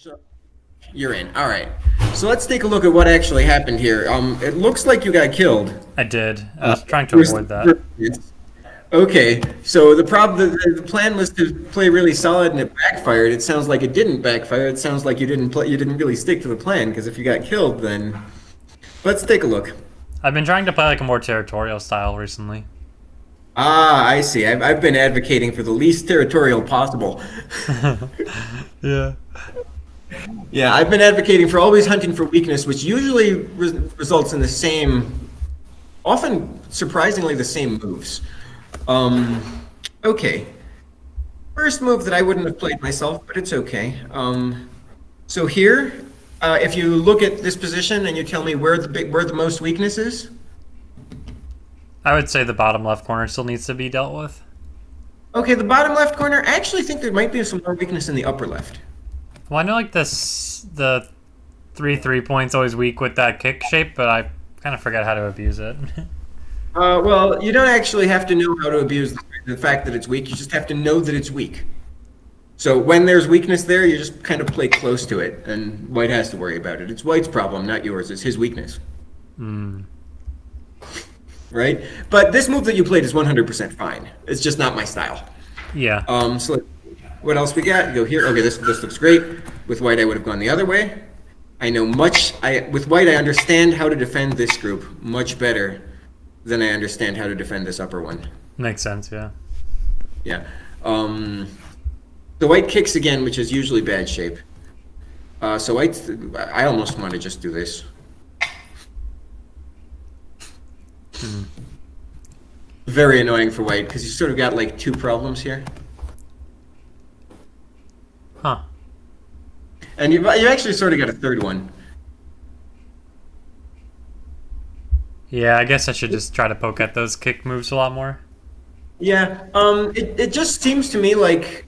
So you're in. All right. So let's take a look at what actually happened here. It looks like you got killed. I did. I was trying to avoid that. Okay. So the plan was to play really solid, and it backfired. It sounds like it didn't backfire. It sounds like you didn't play. You didn't really stick to the plan, because if you got killed, then let's take a look. I've been trying to play like a more territorial style recently. Ah, I see. I've been advocating for the least territorial possible. Yeah. Yeah, I've been advocating for always hunting for weakness, which usually results in the same, often surprisingly the same moves. Okay. First move that I wouldn't have played myself, but it's okay. So here, if you look at this position and you tell me where the most weakness is. I would say the bottom left corner still needs to be dealt with. Okay, the bottom left corner, I actually think there might be some more weakness in the upper left. Well, I know like the 3 points always weak with that kick shape, but I kind of forget how to abuse it. Well, you don't actually have to know how to abuse the fact that it's weak. You just have to know that it's weak. So when there's weakness there, you just kind of play close to it, and White has to worry about it. It's White's problem, not yours. It's his weakness. Right? But this move that you played is 100% fine. It's just not my style. Yeah. So what else we got? Go here. Okay, this looks great. With White, I would have gone the other way. I know with White, I understand how to defend this group much better than I understand how to defend this upper one. Makes sense, yeah. Yeah. The White kicks again, which is usually bad shape. So I almost want to just do this. Very annoying for White, because you sort of got like two problems here. Huh. And you actually sort of got a third one. Yeah, I guess I should just try to poke at those kick moves a lot more. Yeah, it just seems to me like,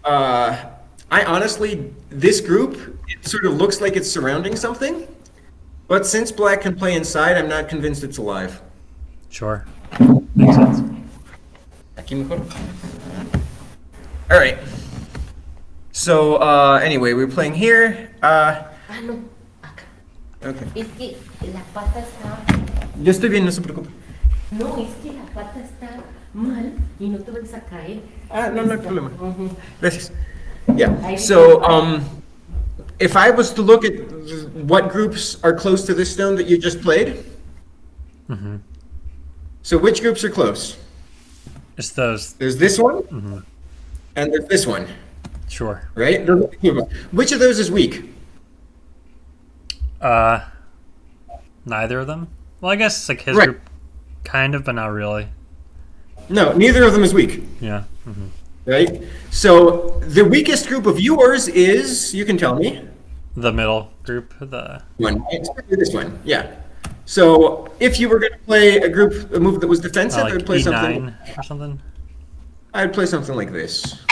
this group, it sort of looks like it's surrounding something, but since Black can play inside, I'm not convinced it's alive. Sure. Makes sense. All right. So, anyway, we're playing here. Ano? Okay. Es que la pata está... Yo estoy bien, no se preocupe. No, es que la pata está mal y no te vas a caer. No hay problema. Gracias. Yeah. So, if I was to look at what groups are close to this stone that you just played, so which groups are close? It's those. There's this one, and there's this one. Sure. Right? Which of those is weak? Neither of them. Well, I guess like his Right. group, kind of, but not really. No, neither of them is weak. Yeah. Right? So the weakest group of yours is, you can tell me. The middle group, the One. It's this one. Yeah. So if you were going to play a move that was defensive, like I'd play E9 something. or something. I'd play something like this.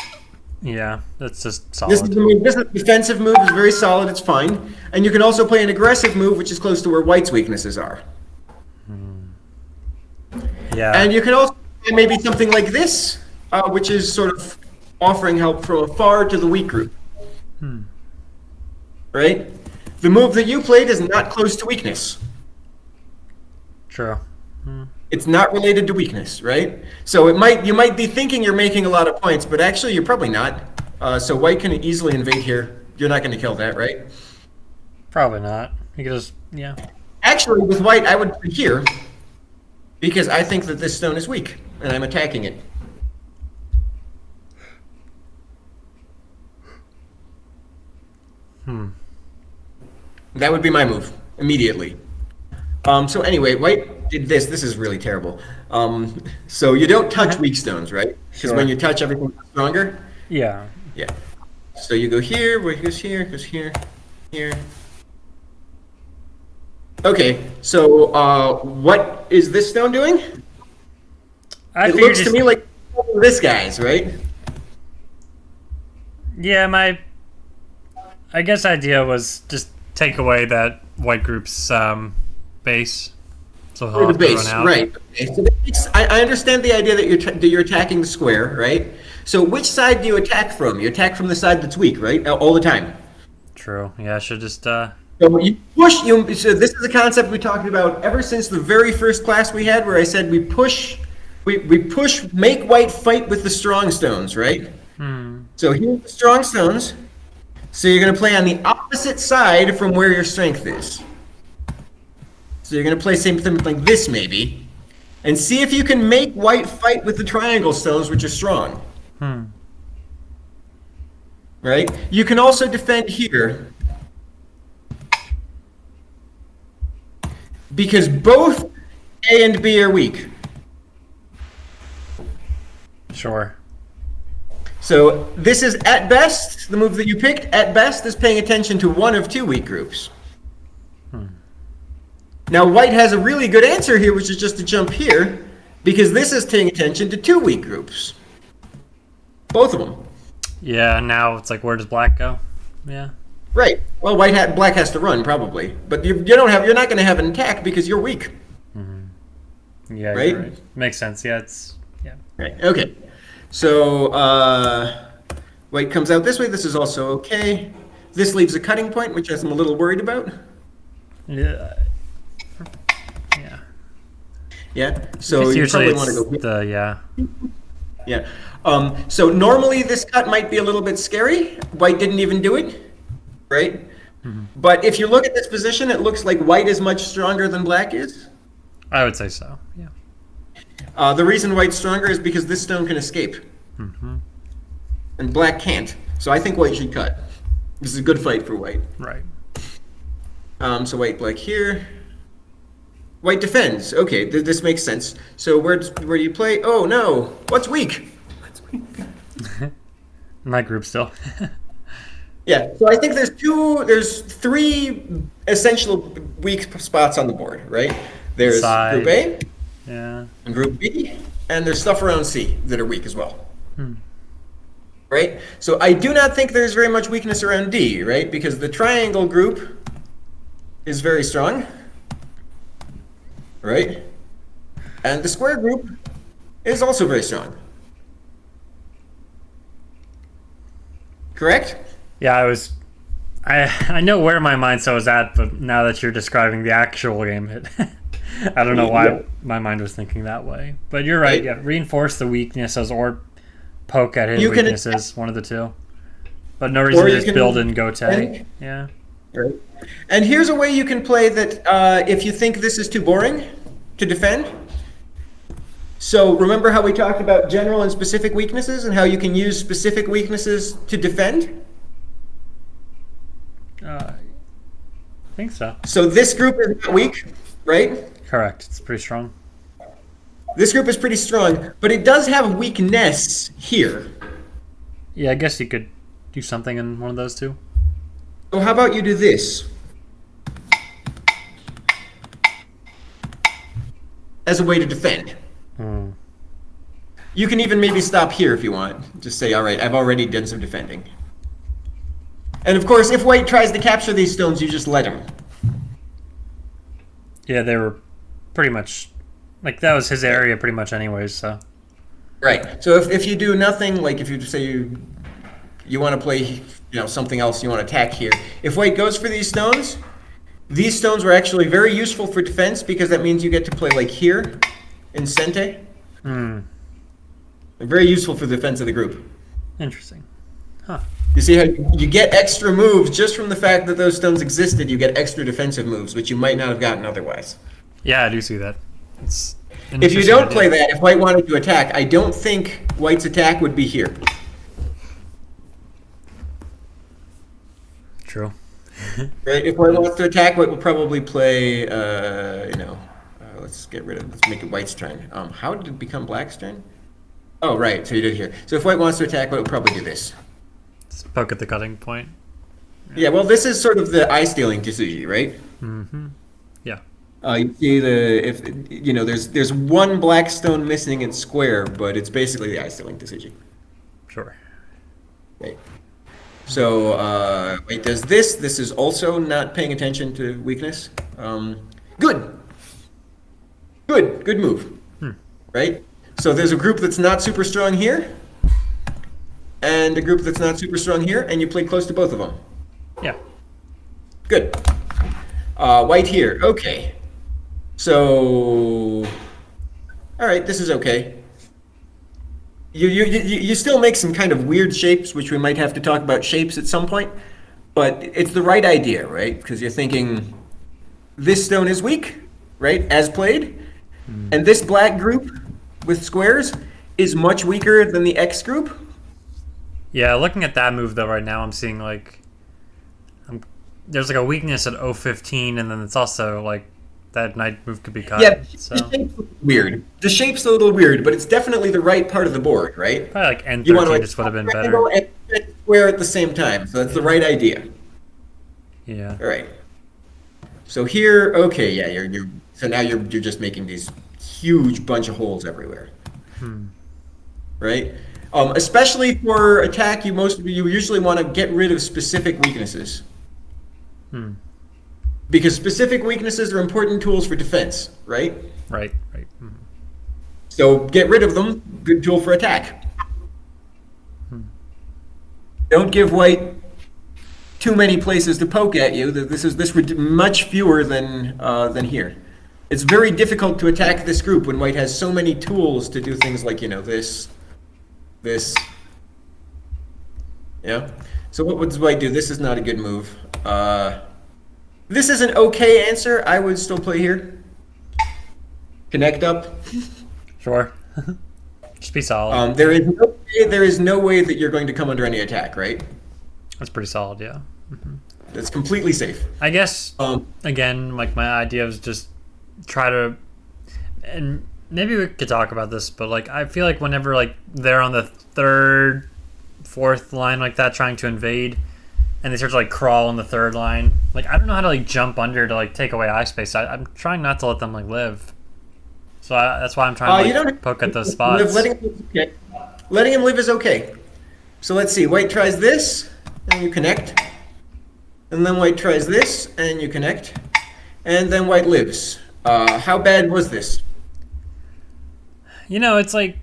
Yeah, that's just This solid. is the move. This defensive move is very solid. It's fine, and you can also play an aggressive move, which is close to where White's weaknesses are. Yeah. And you can also play maybe something like this, which is sort of offering help from afar to the weak group. Right? The move that you played is not close to weakness. True. It's not related to weakness, right? So you might be thinking you're making a lot of points, but actually you're probably not. So White can easily invade here. You're not going to kill that, right? Probably not. You could just Actually, with White, I would play here because I think that this stone is weak, and I'm attacking it. That would be my move immediately. So anyway, White did this. This is really terrible. So you don't touch weak stones, right? Because when you touch, everything gets stronger. Yeah. Yeah. So you go here, where it goes here, here. Okay, so what is this stone doing? I It figured looks to me like this guy's, right? Yeah, my I guess idea was just take away that White group's base. So he'll Or the have to base, run out. right? Okay, so I understand the idea that you're attacking the square, right? So which side do you attack from? You attack from the side that's weak, right? All the time. True. Yeah, I should just. So you push. So this is a concept we talked about ever since the very first class we had, where I said we push, we push, make white fight with the strong stones, right? So here's the strong stones. So you're going to play on the opposite side from where your strength is. So you're going to play something like this, maybe, and see if you can make white fight with the triangle stones, which are strong. Right? You can also defend here, because both A and B are weak. Sure. So this is, at best, the move that you picked, at best, is paying attention to one of two weak groups. Now white has a really good answer here, which is just to jump here, because this is paying attention to two weak groups. Both of them. Yeah, now it's like, where does black go? Yeah. Right. Well, black has to run, probably. But you're not going to have an attack because you're weak. Yeah, Right? you're right. Makes sense. Yeah, yeah. Right. Okay. So white comes out this way. This is also okay. This leaves a cutting point, which I'm a little worried about. Yeah. Yeah. Yeah. So you Usually probably it's want to go here. the, yeah. Yeah. So normally this cut might be a little bit scary. White didn't even do it, right? But if you look at this position, it looks like white is much stronger than black is. I would say so. Yeah. The reason white's stronger is because this stone can escape. And black can't. So I think white should cut. This is a good fight for white. Right. So white, black here. White defends. Okay, this makes sense. So where do you play? Oh no, what's weak? My group still. Yeah, so I think there's three essential weak spots on the board, right? There's Side. Group A Yeah. and Group B, and there's stuff around C that are weak as well. Right? So I do not think there's very much weakness around D, right? Because the triangle group is very strong, right? And the square group is also very strong. Correct? Yeah, I know where my mindset was at, but now that you're describing the actual game, I don't know why my mind was thinking that way. But you're right. Yeah, reinforce the weaknesses or poke at his weaknesses, one of the two. But no reason to just build in Gote. Yeah. Right. And here's a way you can play that if you think this is too boring to defend. So remember how we talked about general and specific weaknesses and how you can use specific weaknesses to defend? I think so. So this group is not weak, right? Correct. It's pretty strong. This group is pretty strong, but it does have weakness here. Yeah, I guess you could do something in one of those two. So how about you do this? As a way to defend. You can even maybe stop here if you want. Just say, all right, I've already done some defending. And of course, if white tries to capture these stones, you just let him. Yeah, they were pretty much, like, that was his area pretty much anyways, so. Right. So if you do nothing, like if you say you want to play, something else, you want to attack here. If white goes for these stones were actually very useful for defense because that means you get to play like here in Sente. They're very useful for the defense of the group. Interesting. Huh. You see how you get extra moves just from the fact that those stones existed. You get extra defensive moves, which you might not have gotten otherwise. Yeah, I do see that. It's an If you interesting don't idea. play that, if white wanted to attack, I don't think white's attack would be here. True. Right? If white wants to attack, white will probably play, let's make it white's turn. How did it become black's turn? Oh, right, so you did it here. So if white wants to attack, white will probably do this. Just poke at the cutting point. Yeah, well, this is sort of the eye-stealing decision, right? Yeah. You see there's one black stone missing in square, but it's basically the eye-stealing decision. Sure. Right. So white does this. This is also not paying attention to weakness. Good move. Right? So there's a group that's not super strong here, and a group that's not super strong here, and you play close to both of them. Yeah. Good. White here. Okay. So, all right, this is okay. You still make some kind of weird shapes, which we might have to talk about shapes at some point. But it's the right idea, right? Because you're thinking this stone is weak, right? As played, and this black group with squares is much weaker than the X group. Yeah, looking at that move though right now, I'm seeing like there's like a weakness at 015, and then it's also like that knight move could be cut. Yeah, So the shape's weird. The shape's a little weird, but it's definitely the right part of the board, right? probably like N13 You want to just would have been better. triangle and square at the same time, so that's the right idea. Yeah. All right. So here, okay, yeah, you're so now you're just making these huge bunch of holes everywhere, right? Especially for attack, you usually want to get rid of specific weaknesses. Because specific weaknesses are important tools for defense, right? Right. So get rid of them, good tool for attack. Don't give white too many places to poke at you. This would much fewer than here. It's very difficult to attack this group when white has so many tools to do things like, this. Yeah. So what does white do? This is not a good move. This is an okay answer. I would still play here. Connect up. Sure. Just be solid. There is no way that you're going to come under any attack, right? That's pretty solid, yeah. That's completely safe. I guess again, like my idea was just try to, and maybe we could talk about this, but like I feel like whenever like they're on the third, fourth line like that trying to invade, and they start to like crawl on the third line, like I don't know how to like jump under to like take away eye space. I'm trying not to let them like live. So that's why I'm trying to like, poke at those spots. Letting him live is okay. So let's see. White tries this, and you connect. And then white tries this, and you connect. And then white lives. How bad was this? It's like,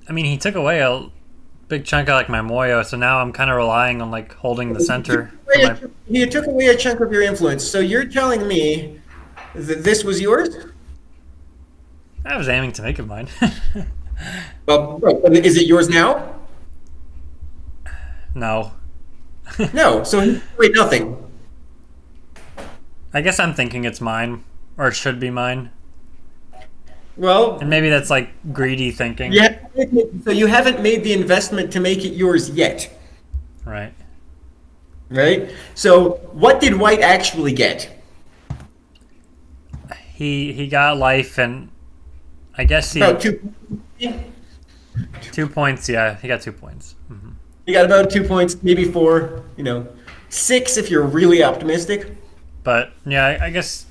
I mean, he took away a big chunk of like my Moyo, so now I'm kind of relying on like holding the center. He took away a chunk of your influence. So you're telling me that this was yours? I was aiming to make it mine. Well, is it yours now? No. No. So wait, nothing. I guess I'm thinking it's mine, or it should be mine. Well, And maybe that's like greedy thinking. yeah. So you haven't made the investment to make it yours yet, Right. right? So what did white actually get? He got life, and I guess he About 2. 2 points. Yeah, he got 2 points. You got about 2 points, maybe 4. 6 if you're really optimistic. But yeah, I guess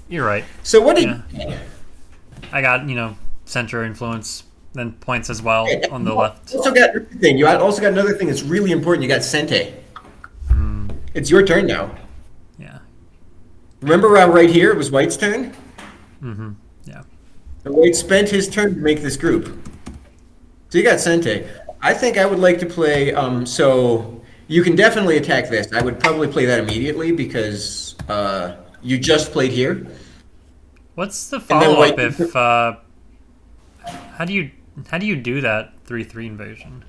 you're right. So what did? Yeah. I got center influence, then points as well on the left. You also got another thing. You also got another thing that's really important. You got Sente. It's your turn now. Yeah. Remember right here, it was white's turn? Yeah. And white spent his turn to make this group. So you got Sente. I think I would like to play, so you can definitely attack this. I would probably play that immediately because you just played here. What's the then follow up white- if how do you do that 3-3 invasion?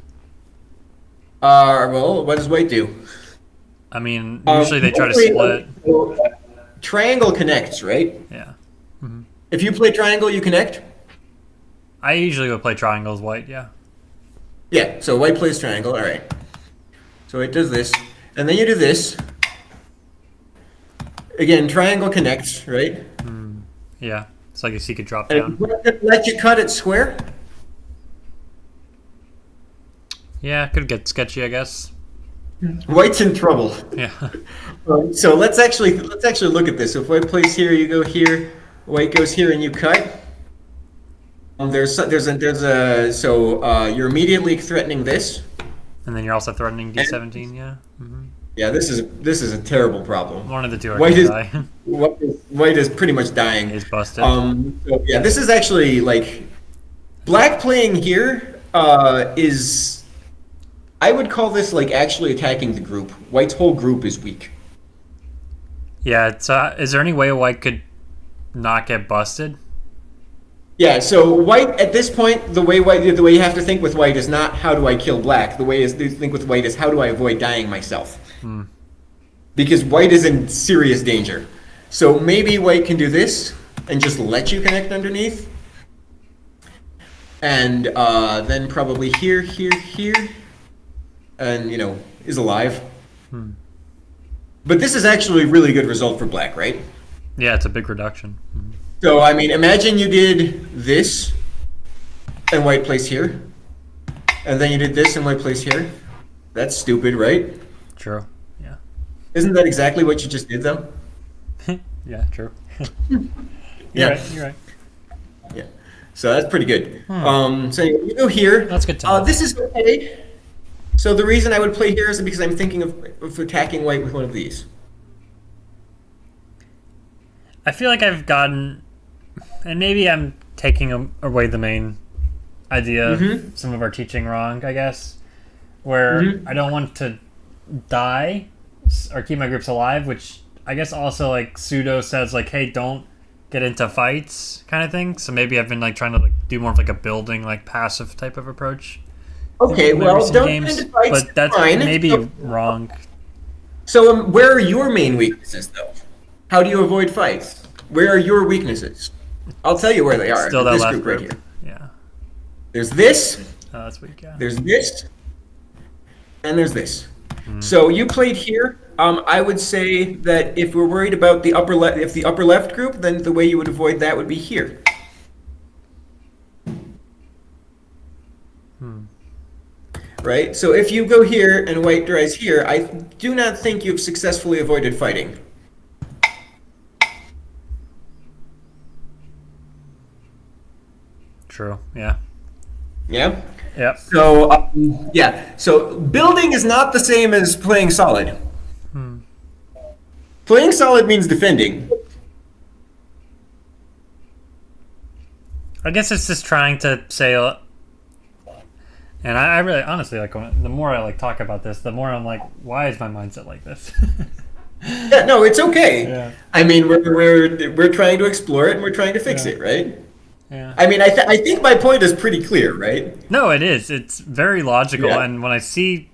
Well, what does white do? I mean, usually they try to split. Triangle connects, right? Yeah. If you play triangle, you connect? I usually would play triangles white, yeah. Yeah, so white plays triangle, all right. So it does this, and then you do this. Again, triangle connects, right? Yeah. So I guess he could drop And down. let you cut it square? Yeah, could get sketchy, I guess. White's in trouble. Yeah. So let's actually look at this. So if white plays here, you go here. White goes here, and you cut. You're immediately threatening this. And then you're also threatening D17, yeah. Yeah, this is a terrible problem. One of the two are White gonna is die. white is pretty much dying. He's busted. So yeah, this is actually like black playing here is I would call this like actually attacking the group. White's whole group is weak. Yeah. It's, is there any way white could not get busted? Yeah, so white at this point, the way you have to think with white is not how do I kill black. The way is to think with white is how do I avoid dying myself. Because white is in serious danger. So maybe white can do this and just let you connect underneath. And then probably here, here, here. And, is alive. But this is actually a really good result for black, right? Yeah, it's a big reduction. So, I mean, imagine you did this and white plays here. And then you did this and white plays here. That's stupid, right? True. Yeah. Isn't that exactly what you just did, though? Yeah, true. Yeah. You're right. Yeah. So that's pretty good. So you go here. That's good to know. This is okay. So the reason I would play here is because I'm thinking of attacking white with one of these. I feel like I've gotten, and maybe I'm taking away the main idea of some of our teaching wrong, I guess, where I don't want to die or keep my groups alive, which I guess also like pseudo says like, hey, don't get into fights kind of thing. So maybe I've been like trying to like do more of like a building like passive type of approach. Okay, in well, recent don't games, get into fights. but that's fine. maybe So, wrong. where are your main weaknesses, though? How do you avoid fights? Where are your weaknesses? I'll tell you where they are. Still that This left group right group. here. Yeah. There's this. Oh, that's weak. Yeah. There's this, and there's this. So you played here. I would say that if we're worried about the upper left, if the upper left group, then the way you would avoid that would be here. Right. So if you go here and white dries here, I do not think you've successfully avoided fighting. True. Yeah. Yeah. Yep. So yeah. So building is not the same as playing solid. Playing solid means defending. I guess it's just trying to say, and I really honestly like the more I like talk about this, the more I'm like, why is my mindset like this? Yeah, no, it's okay. Yeah. I mean, we're trying to explore it and we're trying to fix it, right? Yeah. I mean, I think my point is pretty clear, right? No, it is. It's very logical, Yeah. and when I see,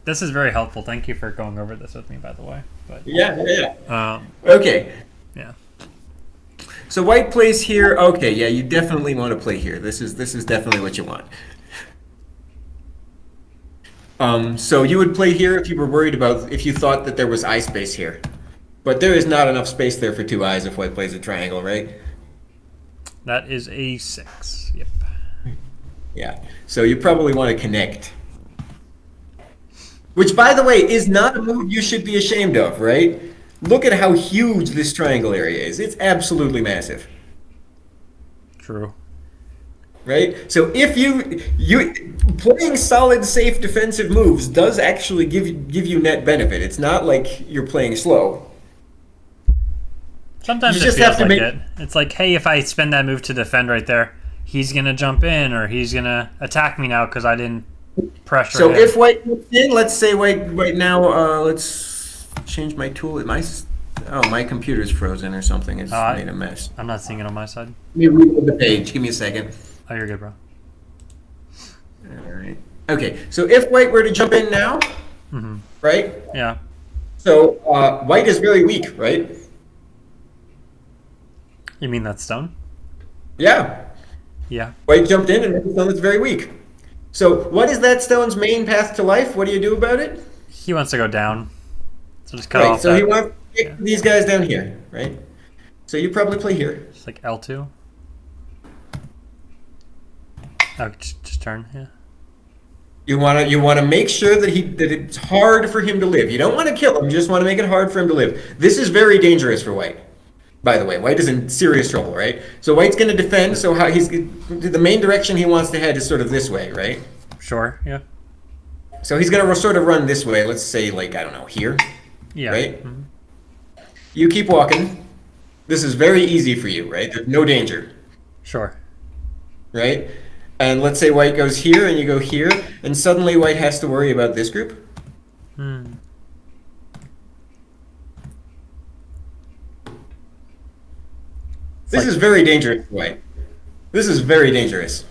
this is very helpful. Thank you for going over this with me, by the way. But Yeah. Okay. yeah. So white plays here. Okay, yeah, you definitely want to play here. This is definitely what you want. So you would play here if you were worried about, if you thought that there was eye space here. But there is not enough space there for two eyes if white plays a triangle, right? That is a 6. Yep. Yeah. So you probably want to connect. Which, by the way, is not a move you should be ashamed of, right? Look at how huge this triangle area is. It's absolutely massive. True. Right? So if you playing solid, safe defensive moves does actually give you net benefit. It's not like you're playing slow. Sometimes You it just feels have to like make- it. It's like, hey, if I spend that move to defend right there, he's gonna jump in or he's gonna attack me now because I didn't pressure So him. if white moves in, let's say white right now, let's change my tool. My computer's frozen or something. It's made a mess. I'm not seeing it on my side. Let me reload the page. Give me a second. Oh, you're good, bro. All right. Okay. So if white were to jump in now, right? Yeah. So white is very weak, right? You mean that stone? Yeah. Yeah. White jumped in, and that stone is very weak. So what is that stone's main path to life? What do you do about it? He wants to go down. So just cut Right. off So that. he wants to kick these guys down here, right? So you probably play here. It's like L2. Oh, just turn. Yeah. You want to make sure that it's hard for him to live. You don't want to kill him. You just want to make it hard for him to live. This is very dangerous for white. By the way, white is in serious trouble, right? So white's going to defend. So how the main direction he wants to head is sort of this way, right? Sure. Yeah. So he's going to sort of run this way. Let's say, like, I don't know, here, Yeah. right? You keep walking. This is very easy for you, right? There's no danger, Sure. right? And let's say white goes here and you go here, and suddenly white has to worry about this group. Hmm. This is very dangerous for white. This is very dangerous.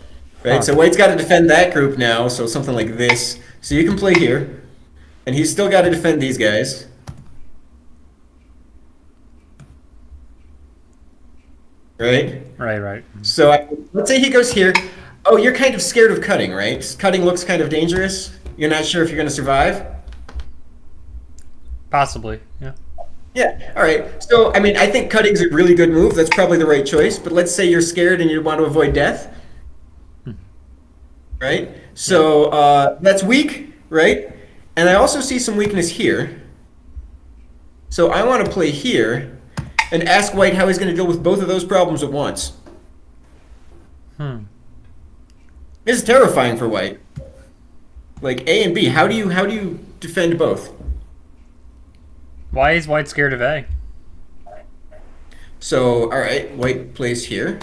Right? So white's got to defend that group now, so something like this. So you can play here. And he's still got to defend these guys. Right? Right. So let's say he goes here. Oh, you're kind of scared of cutting, right? Cutting looks kind of dangerous. You're not sure if you're going to survive. Possibly, yeah. Yeah, all right. So, I mean, I think cutting's a really good move. That's probably the right choice. But let's say you're scared and you want to avoid death. Right? So that's weak, right? And I also see some weakness here. So I want to play here and ask white how he's going to deal with both of those problems at once. This is terrifying for white. Like A and B, how do you defend both? Why is white scared of A? So, all right, white plays here.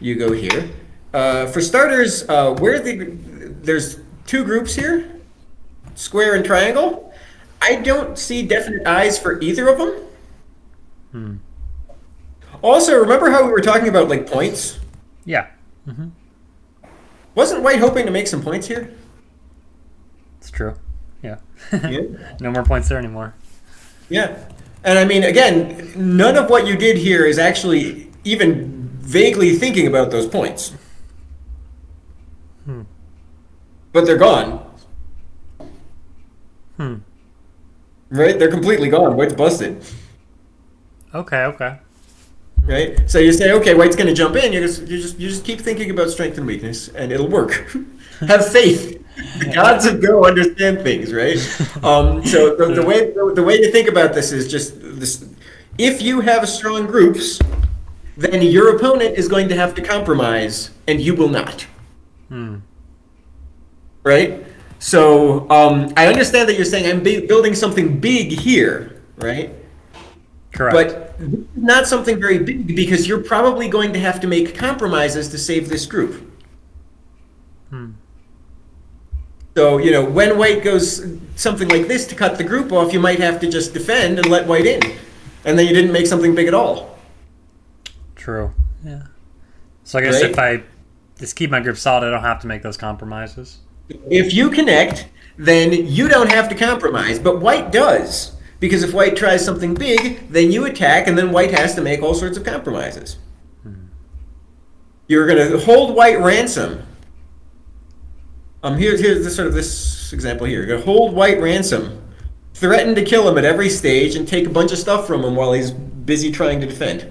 You go here. For starters, there's two groups here, square and triangle. I don't see definite eyes for either of them. Also, remember how we were talking about like points? Yeah. Wasn't white hoping to make some points here? It's true. Yeah. Yeah. No more points there anymore. Yeah. And I mean, again, none of what you did here is actually even vaguely thinking about those points. But they're gone. Right? They're completely gone. White's busted. Okay. Right? So you say, okay, white's going to jump in. You just keep thinking about strength and weakness, and it'll work. Have faith. The gods of Go understand things, right? So the way to think about this is just this: if you have strong groups, then your opponent is going to have to compromise, and you will not. Right? So I understand that you're saying I'm building something big here, right? Correct. But this is not something very big because you're probably going to have to make compromises to save this group. So, when white goes something like this to cut the group off, you might have to just defend and let white in. And then you didn't make something big at all. True. Yeah. So I guess Right? if I just keep my group solid, I don't have to make those compromises. If you connect, then you don't have to compromise, but white does. Because if white tries something big, then you attack, and then white has to make all sorts of compromises. You're going to hold white ransom. Here's this example here. You're going to hold white ransom, threaten to kill him at every stage, and take a bunch of stuff from him while he's busy trying to defend.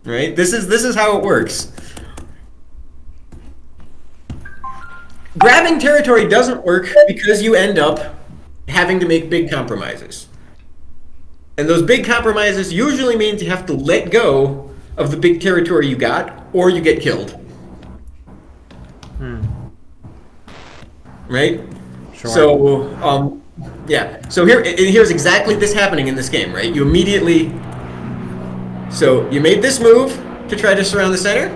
Right? This is how it works. Grabbing territory doesn't work because you end up having to make big compromises. And those big compromises usually means you have to let go of the big territory you got, or you get killed. Right? Sure. So, yeah. So here's exactly this happening in this game, right? You immediately... So you made this move to try to surround the center,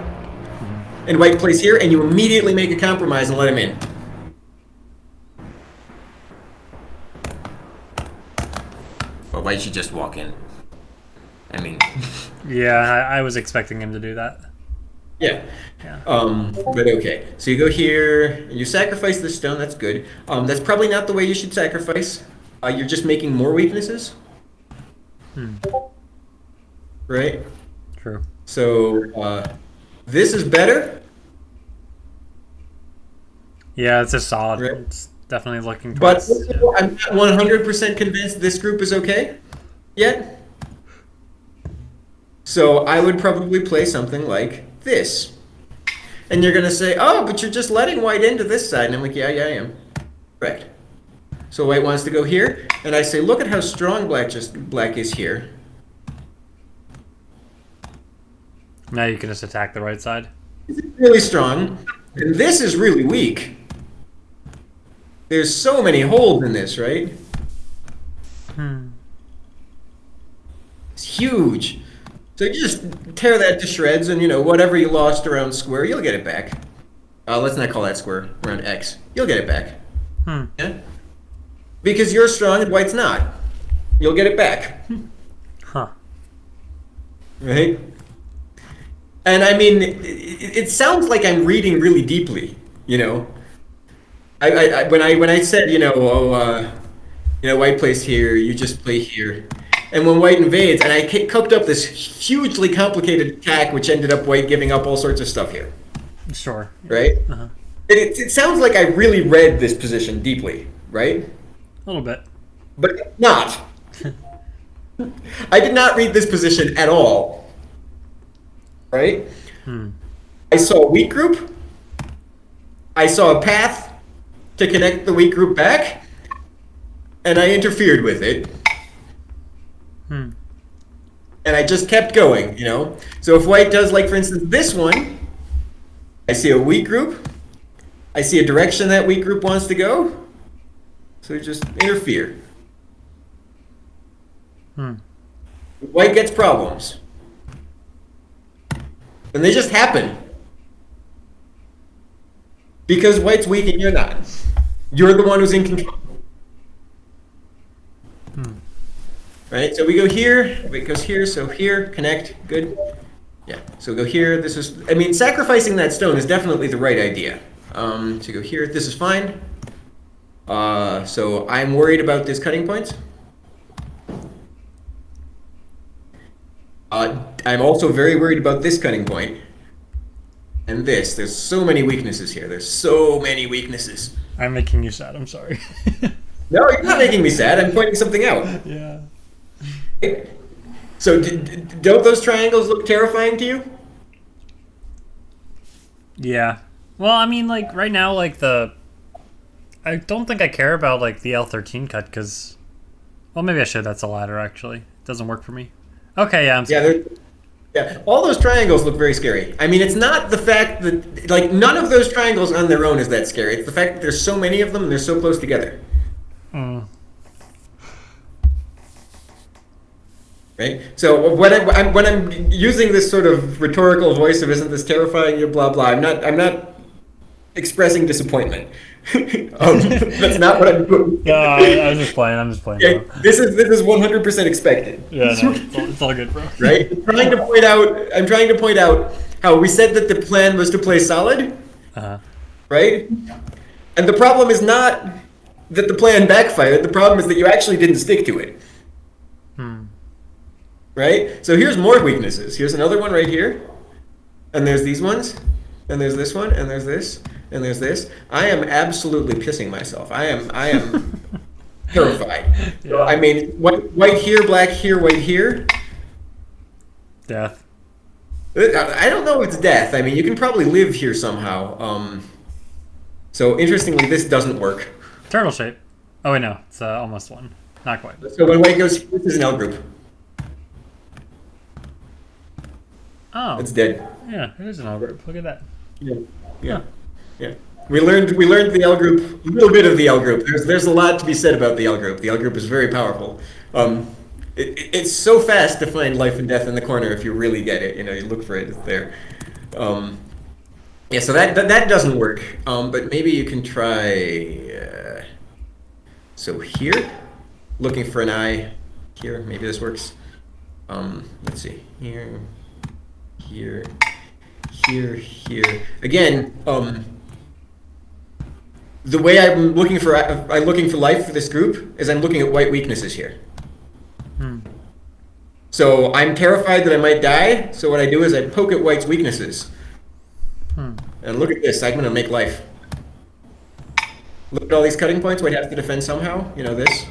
and white plays here, and you immediately make a compromise and let him in. Or white should just walk in. I mean... Yeah, I was expecting him to do that. Yeah. Yeah. But okay. So you go here, you sacrifice this stone, that's good. That's probably not the way you should sacrifice. You're just making more weaknesses. Right? True. So this is better. Yeah, it's just solid. Right. It's definitely looking But towards... I'm not 100% convinced this group is okay yet. So I would probably play something like this. And you're going to say, oh, but you're just letting white into this side. And I'm like, yeah, I am. Correct. So white wants to go here. And I say, look at how strong black is here. Now you can just attack the right side. It's really strong. And this is really weak. There's so many holes in this, right? It's huge. So you just tear that to shreds, and whatever you lost around square, you'll get it back. Let's not call that square. Around X, you'll get it back. Yeah, because you're strong and white's not. You'll get it back. Huh. Right? And I mean, it sounds like I'm reading really deeply. When I said, white plays here, you just play here. And when white invades, and I cooked up this hugely complicated attack, which ended up white giving up all sorts of stuff here. Sure. Right? Uh-huh. It sounds like I really read this position deeply, right? A little bit. But not. I did not read this position at all. Right? I saw a weak group. I saw a path to connect the weak group back. And I interfered with it. And I just kept going, So if white does, like, for instance, this one, I see a weak group. I see a direction that weak group wants to go. So just interfere. White gets problems. And they just happen. Because white's weak and you're not. You're the one who's in control. Right? So we go here, it goes here, so here, connect, good. Yeah, so go here, sacrificing that stone is definitely the right idea. So go here, this is fine. So I'm worried about these cutting points. I'm also very worried about this cutting point. And this. There's so many weaknesses here. There's so many weaknesses. I'm making you sad. I'm sorry. No, you're not making me sad. I'm pointing something out. Yeah. So don't those triangles look terrifying to you? Yeah. Well, I mean, like, right now, like, I don't think I care about, like, the L13 cut, because... Well, maybe I should. That's a ladder, actually. It doesn't work for me. Okay, yeah, I'm sorry. Yeah, all those triangles look very scary. I mean, it's not the fact that... Like, none of those triangles on their own is that scary. It's the fact that there's so many of them and they're so close together. Right? So when I'm using this sort of rhetorical voice of "isn't this terrifying?" You blah blah. I'm not expressing disappointment. That's not what I'm doing. No, I'm just playing. Okay? This is 100% expected. Yeah, no, it's all good, bro. Right? I'm trying to point out how we said that the plan was to play solid. Right? And the problem is not that the plan backfired. The problem is that you actually didn't stick to it. Right? So here's more weaknesses. Here's another one right here. And there's these ones. And there's this one. And there's this. And there's this. I am absolutely pissing myself. I am terrified. Yeah. So, I mean, white here, black here, white here. Death. I don't know if it's death. I mean, you can probably live here somehow. So interestingly, this doesn't work. Turtle shape. Oh, wait, no. It's almost one. Not quite. So when white goes, this is an L group. Oh. It's dead. Yeah, it is an L group. Look at that. Yeah. We learned the L group, a little bit of the L group. There's a lot to be said about the L group. The L group is very powerful. It's so fast to find life and death in the corner if you really get it. You look for it, it's there. So that doesn't work. But maybe you can try. So here, looking for an eye. Here, maybe this works. Let's see. Here. Again, the way I'm looking for life for this group is I'm looking at white weaknesses here. So I'm terrified that I might die. So what I do is I poke at white's weaknesses. And look at this. I'm going to make life. Look at all these cutting points. White has to defend somehow. This.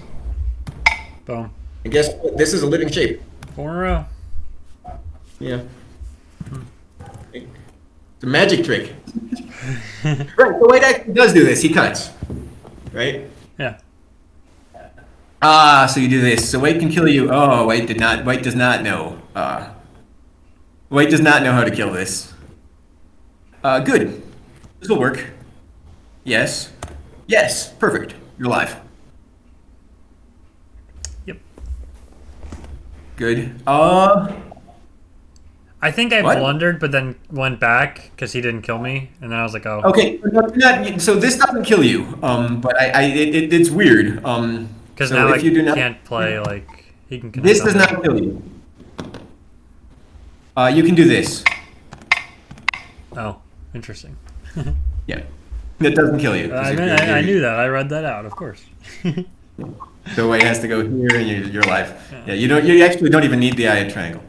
Boom. And guess what? This is a living shape. 4 in a row. Yeah. It's a magic trick. Right, so white actually does do this. He cuts. Right? Yeah. So you do this. So white can kill you. Oh, white does not know. White does not know how to kill this. Good. This will work. Yes. Yes. Perfect. You're alive. Yep. Good. I think I What? blundered, but then went back because he didn't kill me, and then I was like, oh, Okay, so this doesn't kill you, but it's weird. because So now I if you do not, can't play like he can connect. this on does me. not kill you. You can do this. Oh, interesting. Yeah, it doesn't kill you. I knew that. I read that out, of course. So White has to go here, and you're alive. Yeah, you actually don't even need the eye triangle.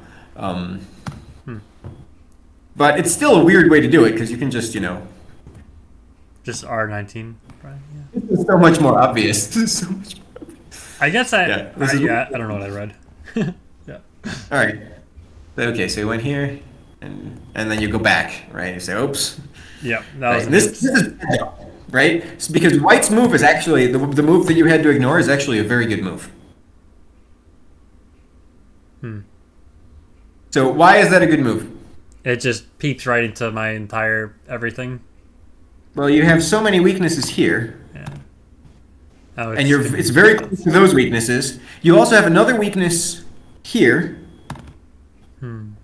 But it's still a weird way to do it because you can just Just R19. Right? Yeah. it's so much more obvious. So much more obvious. I guess Yeah, this is- I don't know what I read. Yeah. All right. Okay, so you went here, and then you go back, right? You say, "Oops." Yeah. That was Right. This is bad, right? It's because White's move is actually the move that you had to ignore is actually a very good move. So why is that a good move? it just peeks right into my entire everything. Well, you have so many weaknesses here, Yeah. Oh, and it's very close to those weaknesses. You also have another weakness here. And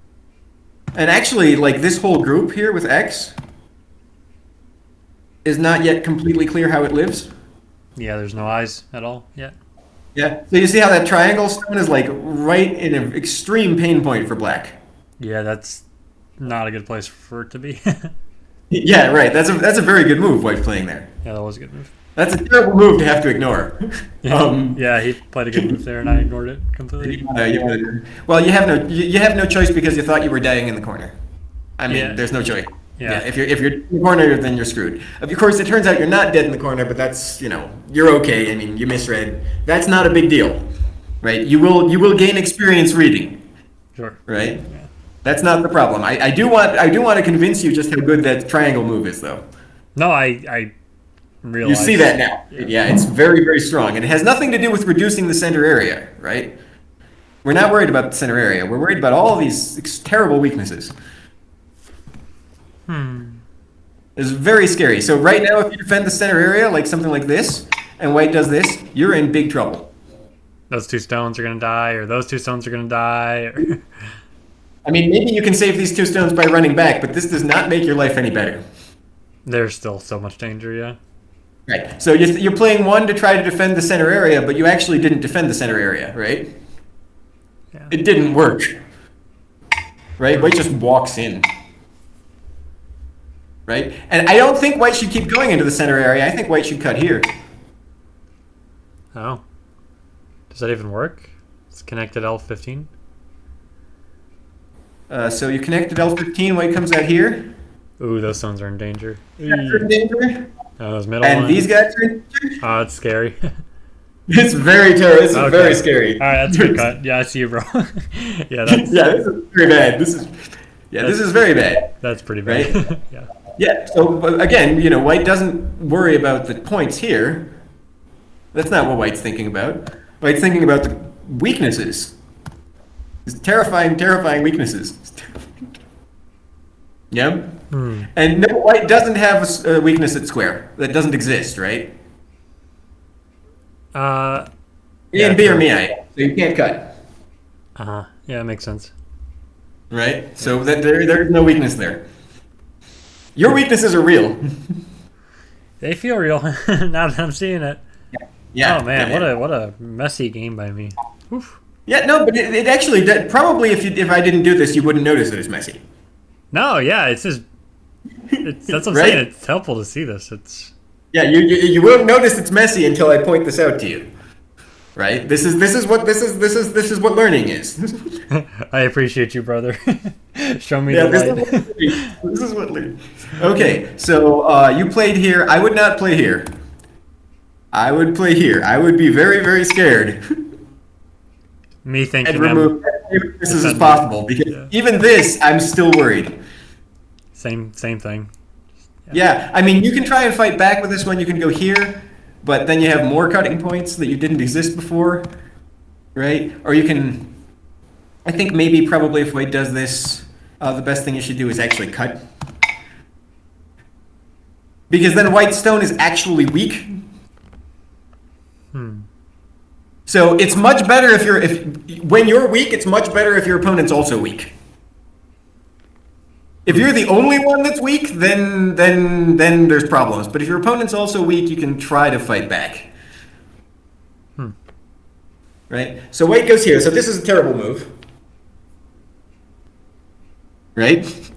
actually, like this whole group here with X is not yet completely clear how it lives. Yeah, there's no eyes at all yet. Yeah. So you see how that triangle stone is like right in an extreme pain point for black. Yeah, that's not a good place for it to be. Yeah, right. That's a very good move, White playing there. Yeah, that was a good move. That's a terrible move to have to ignore. Yeah, he played a good move there, and I ignored it completely. Well, you have no choice because you thought you were dying in the corner. I mean, Yeah. there's no choice. Yeah. If you're in the corner, then you're screwed. Of course, it turns out you're not dead in the corner, but that's you're okay. I mean, you misread. That's not a big deal, right? You will gain experience reading, Sure. right? Yeah. That's not the problem. I do want to convince you just how good that triangle move is, though. No, I You realized. see that now. Yeah, it's very, very strong. And it has nothing to do with reducing the center area, right? We're not worried about the center area. We're worried about all these terrible weaknesses. It's very scary. So right now, if you defend the center area, like something like this, and White does this, you're in big trouble. Those two stones are gonna die, or those two stones are gonna die. Or I mean, maybe you can save these two stones by running back, but this does not make your life any better. There's still so much danger. Yeah. Right. So you're playing one to try to defend the center area, but you actually didn't defend the center area, right? Yeah. It didn't work. Right? White just walks in. Right? And I don't think White should keep going into the center area. I think White should cut here. Oh. Does that even work? It's connected L15. So you connected L15, White comes out here. Ooh, those stones are in danger. They're in danger. Oh, those middle And ones. these guys are in danger. Oh, it's scary. It's very terrible. This is Okay. very scary. All right, that's a good cut. Yeah, I see you, bro. Yeah, that's Yeah, this is very bad. This is very bad. that's pretty bad. Right? Yeah. Yeah, so but again, White doesn't worry about the points here. That's not what White's thinking about. White's thinking about the weaknesses. These terrifying, terrifying weaknesses. Yeah? And no, White doesn't have a weakness at square. That doesn't exist, right? A and B are Mii, so you can't cut. Uh-huh. Yeah, that makes sense. Right? So there's no weakness there. Your weaknesses are real. They feel real now that I'm seeing it. Yeah. Oh man, yeah, what a messy game by me. Oof. Yeah, no, but it actually probably if I didn't do this, you wouldn't notice that it's messy. No, yeah, it's just that's what I'm Right? saying. It's helpful to see this. It's Yeah, you won't notice it's messy until I point this out to you. Right? This is what learning is. I appreciate you, brother. Show me Yeah, the light. this is what learning. Okay, so you played here. I would not play here. I would play here. I would be very, very scared Me thinking and remove as many weaknesses as possible because even this, I'm still worried. same thing. Yeah, I mean, you can try and fight back with this one. You can go here, but then you have more cutting points that you didn't exist before, right? Or you can, I think maybe probably if White does this, the best thing you should do is actually cut. Because then White stone is actually weak. So it's much better when you're weak, it's much better if your opponent's also weak. If you're the only one that's weak, then there's problems. But if your opponent's also weak, you can try to fight back. Right? So white goes here. So this is a terrible move. Right?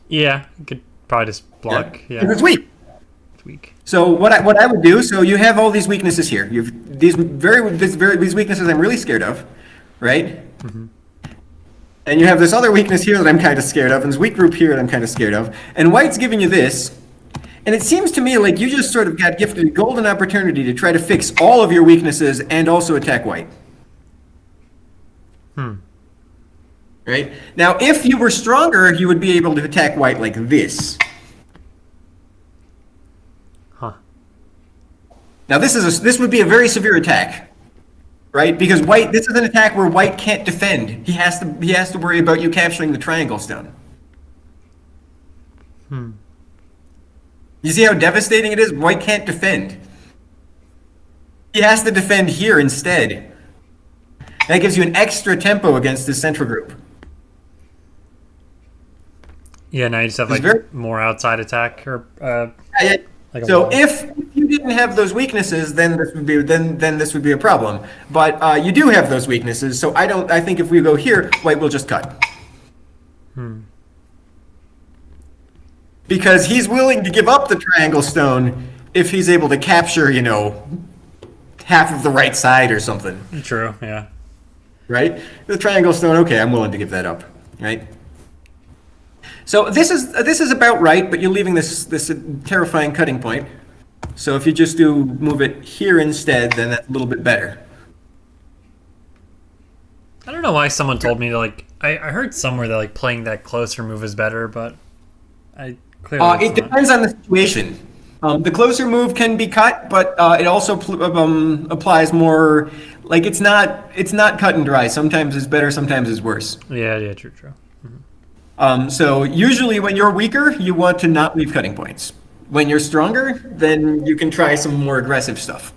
Yeah, you could probably just block. Yeah, Because it's weak. it's weak. So what I would do, so you have all these weaknesses here. You've these these weaknesses I'm really scared of, right? And you have this other weakness here that I'm kind of scared of, and this weak group here that I'm kind of scared of. And white's giving you this. And it seems to me like you just sort of got gifted a golden opportunity to try to fix all of your weaknesses and also attack white. Right? Now, if you were stronger, you would be able to attack white like this. Huh. Now, this would be a very severe attack. Right? Because this is an attack where white can't defend. He has to worry about you capturing the triangle stone. You see how devastating it is? White can't defend. He has to defend here instead. That gives you an extra tempo against this central group. Yeah, now you just have It's like more outside attack or like a So wall. if you didn't have those weaknesses, then this would be a problem. But you do have those weaknesses, so I think if we go here, white will just cut. Because he's willing to give up the triangle stone if he's able to capture, half of the right side or something. True. Yeah. Right? The triangle stone, okay, I'm willing to give that up, right? So this is about right, but you're leaving this terrifying cutting point. So if you just move it here instead, then that's a little bit better. I don't know why someone told me to like. I heard somewhere that like playing that closer move is better, but I clearly. It depends on the situation. The closer move can be cut, but it also applies more. Like it's not cut and dry. Sometimes it's better, sometimes it's worse. Yeah, true. So usually when you're weaker, you want to not leave cutting points. When you're stronger, then you can try some more aggressive stuff.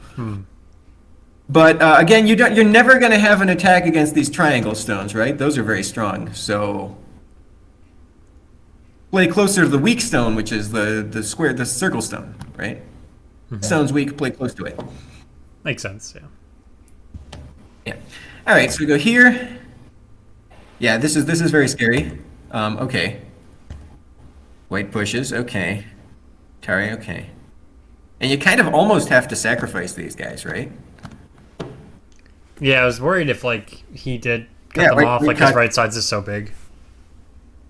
But again, you're never going to have an attack against these triangle stones, right? Those are very strong. So play closer to the weak stone, which is the circle stone, right? Stone's weak, play close to it. Makes sense. Yeah. Yeah. All right, so we go here. Yeah, this is very scary. Okay. White pushes. Okay. Tari. Okay. And you kind of almost have to sacrifice these guys, right? Yeah, I was worried if like he did cut them off, like his right side's is so big.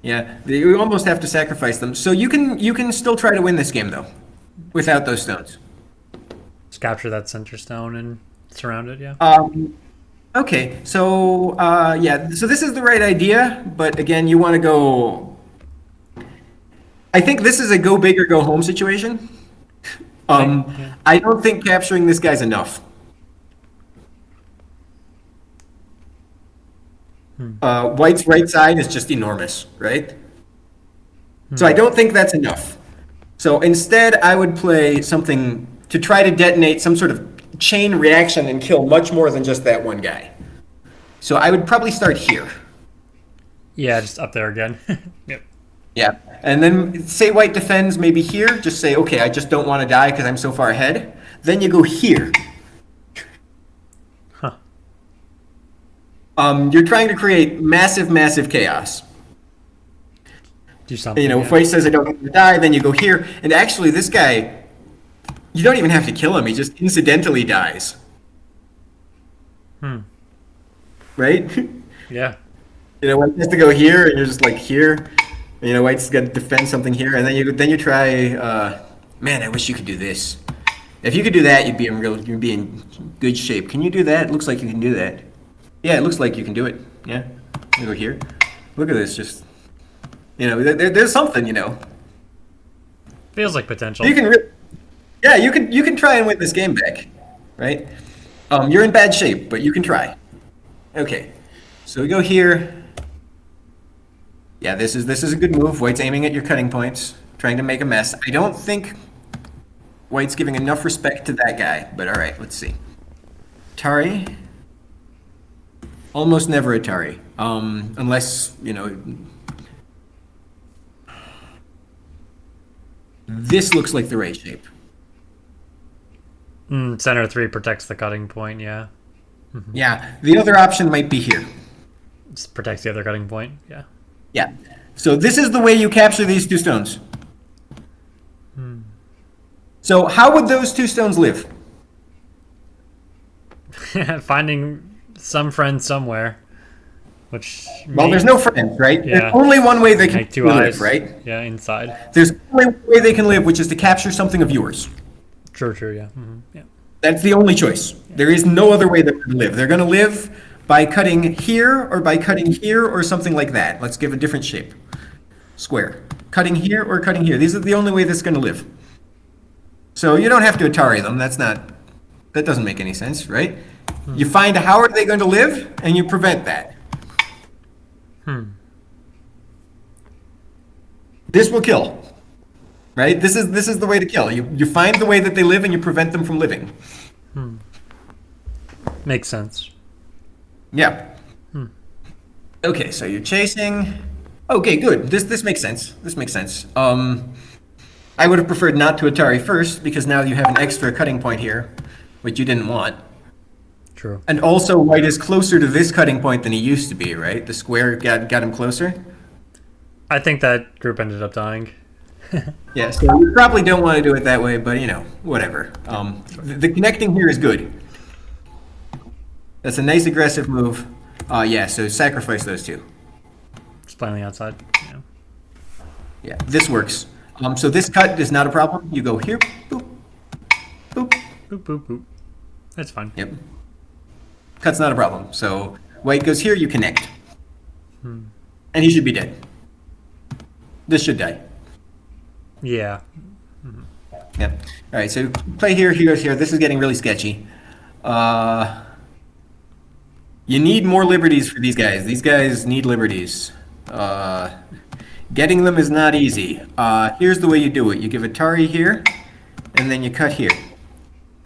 Yeah, you almost have to sacrifice them. So you can still try to win this game though, without those stones. Just capture that center stone and surround it. Yeah. Okay, so so this is the right idea, but again, you want to go. I think this is a go big or go home situation. I don't think capturing this guy's enough. White's right side is just enormous, right? So I don't think that's enough. So instead, I would play something to try to detonate some sort of chain reaction and kill much more than just that one guy. So I would probably start here. Yeah, just up there again. Yep. Yeah, and then say white defends maybe here. Just say, okay, I just don't want to die because I'm so far ahead. Then you go here. Huh. You're trying to create massive chaos. Do something. If white says I don't want to die, then you go here. And actually, this guy, you don't even have to kill him. He just incidentally dies. Right? Yeah. White has to go here, and you're just like here. White's got to defend something here, and then you try. Man, I wish you could do this. If you could do that, you'd be in good shape. Can you do that? It looks like you can do that. Yeah, it looks like you can do it. Yeah, you go here. Look at this. Just there's something. Feels like potential. You can. You can try and win this game back, right? You're in bad shape, but you can try. Okay, so we go here. Yeah, this is a good move. White's aiming at your cutting points, trying to make a mess. I don't think White's giving enough respect to that guy, but all right, let's see. Tari. Almost never Atari, unless This looks like the right shape. Center 3 protects the cutting point, yeah. Yeah, the other option might be here. Just protects the other cutting point, yeah. Yeah. So this is the way you capture these 2 stones. So how would those 2 stones live? Finding some friend somewhere, which Well, there's no friends, right? Yeah. There's only one way they can make 2 live, eyes, right? Yeah, inside. There's only one way they can live, which is to capture something of yours. True, yeah. Yeah. That's the only choice. There is no other way they're going to live. They're going to live by cutting here or by cutting here or something like that. Let's give a different shape. Square. Cutting here or cutting here. These are the only way that's going to live. So you don't have to Atari them. That doesn't make any sense, right? You find how are they going to live and you prevent that. This will kill. Right? This is the way to kill. You find the way that they live and you prevent them from living. Makes sense. Yeah. Okay, so you're chasing. Okay, good. This makes sense. This makes sense. I would have preferred not to Atari first because now you have an extra cutting point here, which you didn't want. True. And also, white is closer to this cutting point than he used to be, right? The square got him closer. I think that group ended up dying. Yeah, so you probably don't want to do it that way, but whatever. The connecting here is good. That's a nice aggressive move. Yeah, so sacrifice those 2. Just playing the outside. Yeah. Yeah, this works. So this cut is not a problem. You go here, boop, boop. Boop, boop, boop. That's fine. Yep. Cut's not a problem. So white goes here, you connect. And he should be dead. This should die. Yeah. Yep. All right, so play here, he goes here. This is getting really sketchy. You need more liberties for these guys. These guys need liberties. Getting them is not easy. Here's the way you do it. You give Atari here, and then you cut here.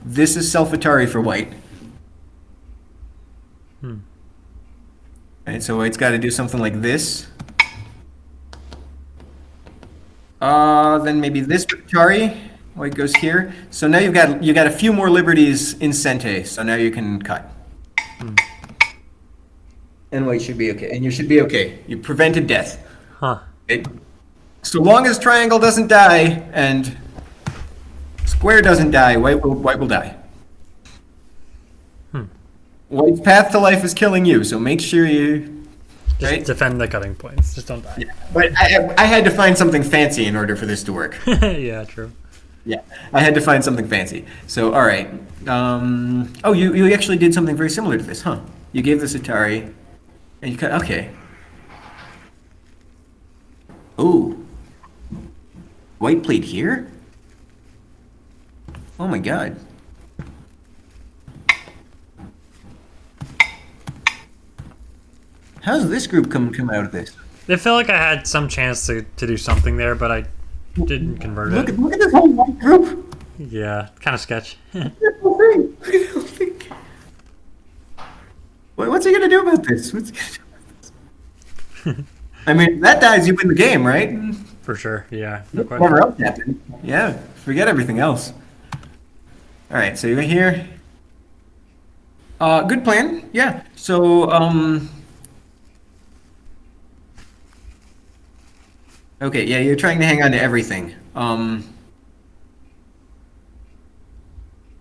This is self-Atari for white. Right, so white's got to do something like this. Then maybe this with Atari. White goes here. So now you got a few more liberties in Sente. So now you can cut. And white should be okay. And you should be okay. You prevented death. Huh. So long as triangle doesn't die and square doesn't die, white will die. White's path to life is killing you, so make sure you Just defend the cutting points. Just don't die. Yeah. But I had to find something fancy in order for this to work. Yeah, true. Yeah, I had to find something fancy. So all right. Oh, you actually did something very similar to this, huh? You gave this Atari, and you cut. Okay. Ooh. White played here? Oh my god. How's this group come out of this? I feel like I had some chance to do something there, but I didn't convert it. Look at this whole white group. Yeah, kind of sketch. Look at this whole thing. Look at this whole thing. What's he gonna do about this? What's he gonna do about this? I mean, if that dies, you win the game, right? For sure, yeah. No question. Whatever else happened. Yeah, forget everything else. All right, so you're here. Good plan. Yeah. So, okay, yeah, you're trying to hang on to everything.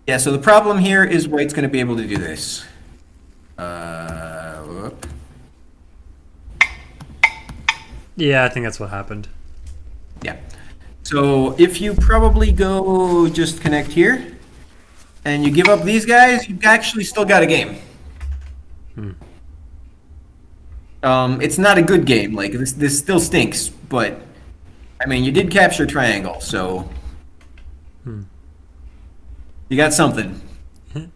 Yeah, so the problem here is white's going to be able to do this. Whoop. Yeah, I think that's what happened. Yeah. So if you probably go just connect here, and you give up these guys, you've actually still got a game. It's not a good game. Like this still stinks, but I mean, you did capture triangle, so you got something.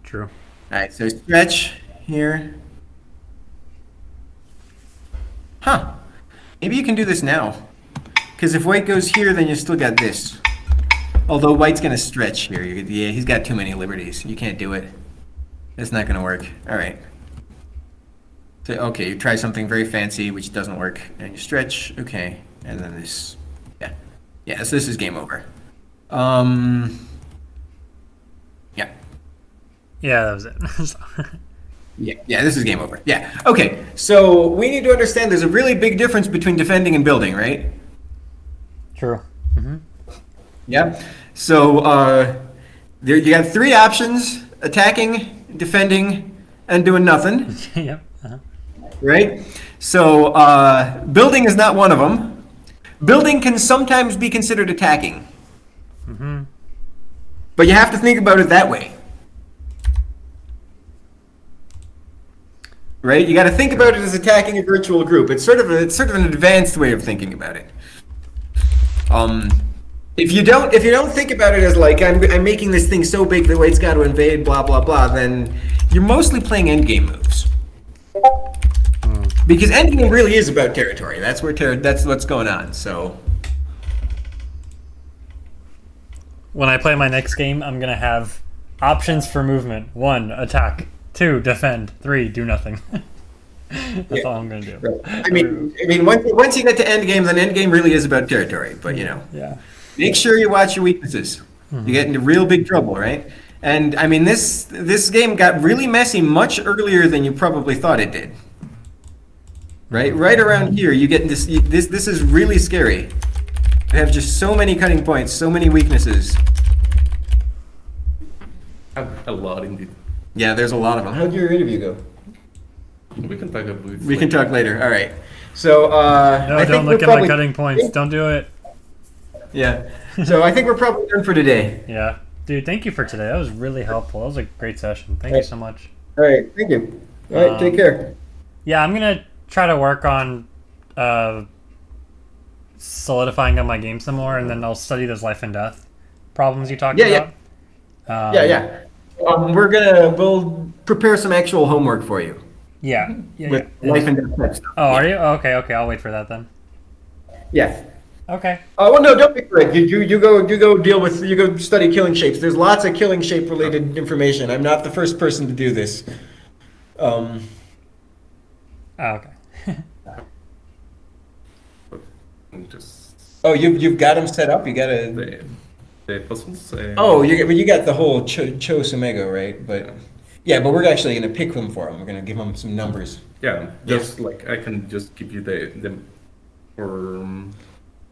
True. All right, so stretch here. Huh. Maybe you can do this now. Because if white goes here, then you still got this. Although white's going to stretch here. Yeah, he's got too many liberties. You can't do it. It's not going to work. All right. So, okay, you try something very fancy, which doesn't work. And you stretch. Okay. And then this. Yeah. Yeah, so this is game over. Yeah. Yeah, that was it. Yeah, this is game over. Yeah. Okay, so we need to understand there's a really big difference between defending and building, right? True. Yeah. So there you got three options: attacking, defending, and doing nothing, Yep. right? So building is not one of them. Building can sometimes be considered attacking. But you have to think about it that way. Right? You got to think about it as attacking a virtual group. It's sort of an advanced way of thinking about it. If you don't think about it as like I'm making this thing so big the way it's got to invade, blah blah blah, then you're mostly playing endgame moves. Because endgame really is about territory. That's what's going on. So When I play my next game, I'm gonna have options for movement: 1, attack; 2, defend; 3, do nothing. That's all I'm gonna do. right. I mean, once you get to endgame, then endgame really is about territory. But Yeah. make sure you watch your weaknesses. You get into real big trouble, right? And I mean, this game got really messy much earlier than you probably thought it did. Right around here, you get this. This is really scary. You have just so many cutting points, so many weaknesses. A lot indeed. Yeah, there's a lot of them. How'd your interview go? We can talk about it. We can talk later. All right. So No, I don't think look we're at my probably, cutting points. Don't do it. Yeah. So I think we're probably done for today. Yeah. Dude, thank you for today. That was really helpful. That was a great session. Thank you so much. All right. Thank you. All right. Take care. Yeah, I'm gonna try to work on solidifying up my game some more, and then I'll study those life and death problems you talked Yeah, about. Yeah. We'll prepare some actual homework for you Yeah. with life and death type stuff. Oh, are you? Oh, okay. I'll wait for that then. Yeah. Okay. Oh well, no, don't be afraid. You go study killing shapes. There's lots of killing shape related information. I'm not the first person to do this. Oh, okay. Just Oh, you've got them set up. You got a. the puzzles. Oh, you got the whole Cho Sumego, right? But yeah, but we're actually gonna pick them for them. We're gonna give them some numbers. Yeah, just like I can just give you the or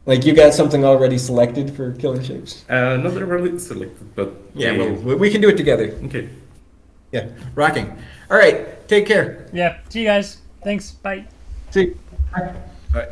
Like you got something already selected for killing shapes. not really selected, but Yeah, well, we can do it together. okay. Yeah, rocking. All right, take care. Yeah. See you guys. Thanks. Bye. See. Bye. Bye.